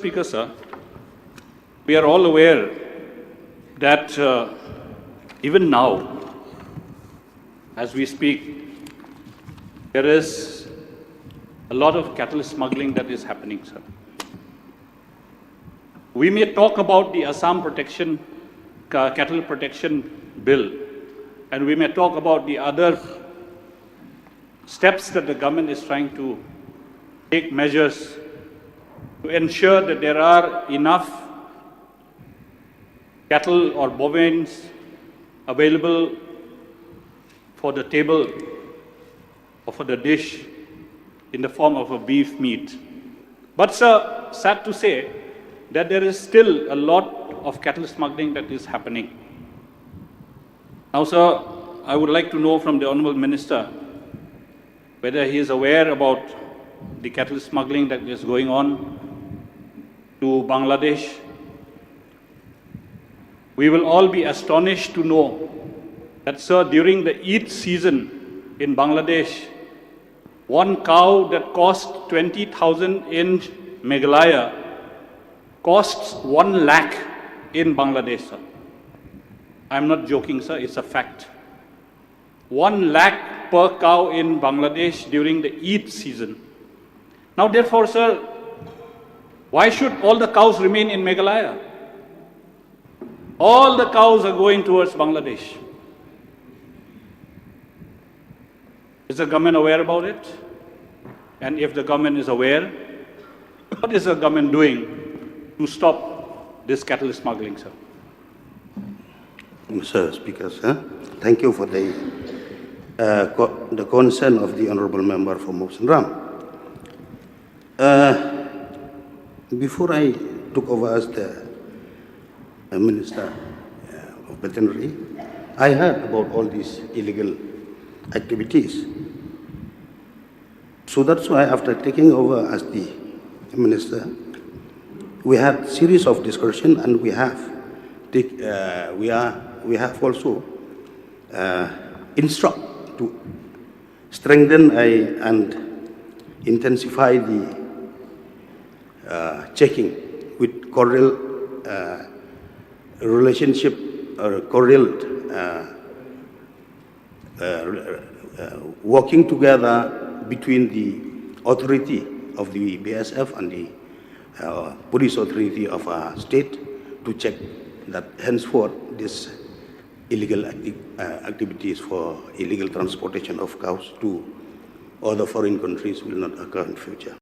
Speaker, sir, we are all aware that even now, as we speak, there is a lot of cattle smuggling that is happening, sir. We may talk about the Assam Cattle Protection Bill, and we may talk about the other steps that the government is trying to take measures to ensure that there are enough cattle or bovines available for the table or for the dish in the form of a beef meat. But, sir, sad to say that there is still a lot of cattle smuggling that is happening. Now, sir, I would like to know from the Honourable Minister whether he is aware about the cattle smuggling that is going on to Bangladesh. We will all be astonished to know that, sir, during the Eid season in Bangladesh, one cow that cost 20,000 in Meghalaya costs 1 lakh in Bangladesh, sir. I'm not joking, sir, it's a fact. 1 lakh per cow in Bangladesh during the Eid season. Now, therefore, sir, why should all the cows remain in Meghalaya? All the cows are going towards Bangladesh. Is the government aware about it? And if the government is aware, what is the government doing to stop this cattle smuggling, sir? Mr. Speaker, sir, thank you for the concern of the Honourable Member for Mosen Ram. Before I took over as the Minister of Veterinary, I heard about all these illegal activities. So that's why after taking over as the Minister, we had series of discussion, and we have also instruct to strengthen and intensify the checking with cordial relationship or cordial working together between the authority of the BSF and the police authority of our state to check that henceforth this illegal activities for illegal transportation of cows to other foreign countries will not occur in future.